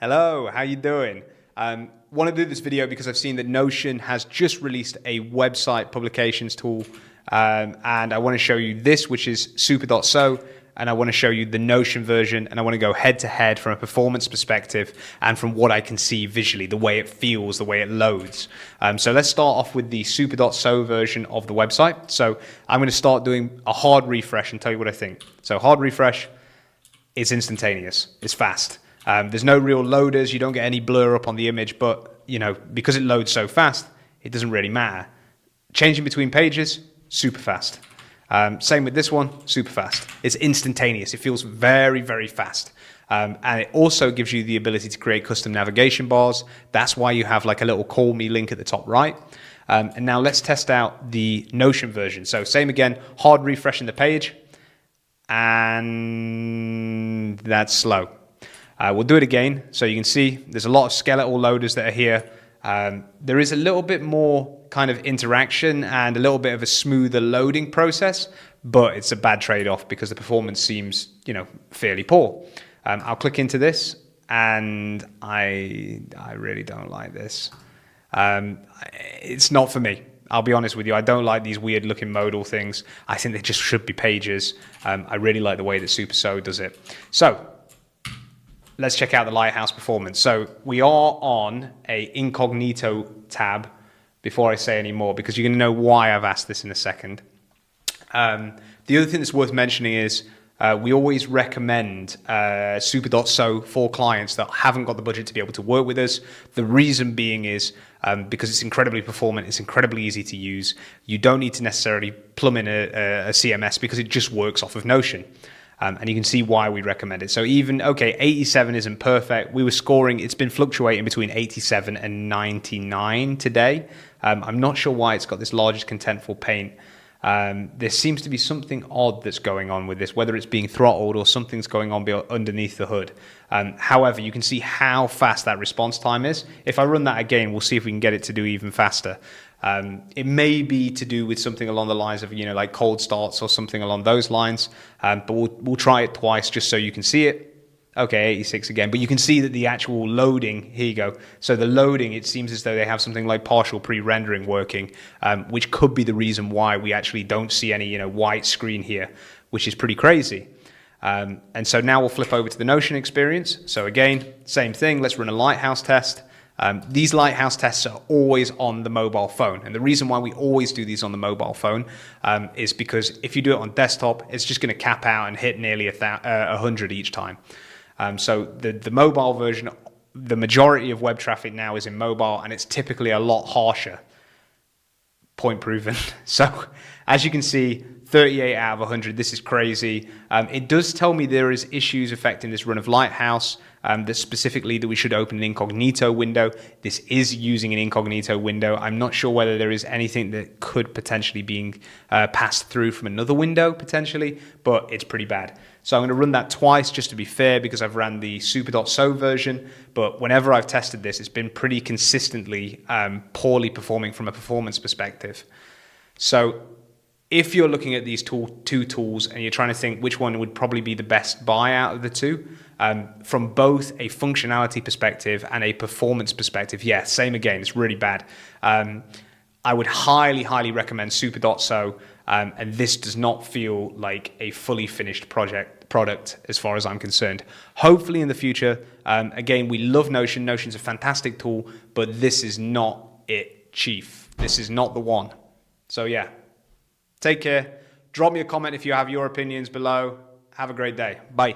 Hello, how you doing? Want to do this video because I've seen that Notion has just released a website publications tool, and I want to show you this, which is Super.so, and I want to show you the Notion version, and I want to go head to head from a performance perspective and from what I can see visually, the way it feels, the way it loads. So let's start off with the Super.so version of the website. So I'm going to start doing a hard refresh and tell you what I think. So hard refresh, it's instantaneous, it's fast. There's no real loaders. You don't get any blur up on the image, but because it loads so fast, it doesn't really matter. Changing between pages, super fast. Same with this one, super fast. It's instantaneous. It feels very, very fast. And it also gives you the ability to create custom navigation bars. That's why you have like a little call me link at the top right. And now let's test out the Notion version. So same again, hard refreshing the page, and that's slow. We'll do it again so you can see there's a lot of skeletal loaders that are here. There is a little bit more kind of interaction and a little bit of a smoother loading process, but it's a bad trade-off because the performance seems, fairly poor. I'll click into this, and I really don't like this. It's not for me. I'll be honest with you. I don't like these weird looking modal things. I think they just should be pages. I really like the way that Super.so does it. So let's check out the Lighthouse performance. So we are on a incognito tab before I say any more, because you're going to know why I've asked this in a second. The other thing that's worth mentioning is we always recommend Super.so for clients that haven't got the budget to be able to work with us. The reason being is because it's incredibly performant, it's incredibly easy to use. You don't need to necessarily plumb in a CMS because it just works off of Notion. And you can see why we recommend it. So even, 87 isn't perfect. We were scoring, it's been fluctuating between 87 and 99 today. I'm not sure why it's got this largest contentful paint. There seems to be something odd that's going on with this, whether it's being throttled or something's going on underneath the hood. However, you can see how fast that response time is. If I run that again, we'll see if we can get it to do even faster. It may be to do with something along the lines of, like cold starts or something along those lines. But we'll try it twice just so you can see it. Okay, 86 again. But you can see that the actual loading, here you go. So the loading, it seems as though they have something like partial pre-rendering working, which could be the reason why we actually don't see any, white screen here, which is pretty crazy. And so now we'll flip over to the Notion experience. So again, same thing. Let's run a Lighthouse test. These Lighthouse tests are always on the mobile phone. And the reason why we always do these on the mobile phone is because if you do it on desktop, it's just going to cap out and hit nearly 100 each time. So the mobile version, the majority of web traffic now is in mobile, and it's typically a lot harsher. Point proven. So as you can see, 38 out of 100, this is crazy. It does tell me there is issues affecting this run of Lighthouse, that specifically that we should open an incognito window. This is using an incognito window. I'm not sure whether there is anything that could potentially be passed through from another window potentially, but it's pretty bad. So I'm going to run that twice just to be fair, because I've ran the Super.so version, but whenever I've tested this, it's been pretty consistently poorly performing from a performance perspective. So if you're looking at these two tools and you're trying to think which one would probably be the best buy out of the two, from both a functionality perspective and a performance perspective, same again, it's really bad. I would highly, highly recommend Super.so, and this does not feel like a fully finished product as far as I'm concerned. Hopefully in the future, again, we love Notion. Notion's a fantastic tool, but this is not it, chief. This is not the one. So take care. Drop me a comment if you have your opinions below. Have a great day. Bye.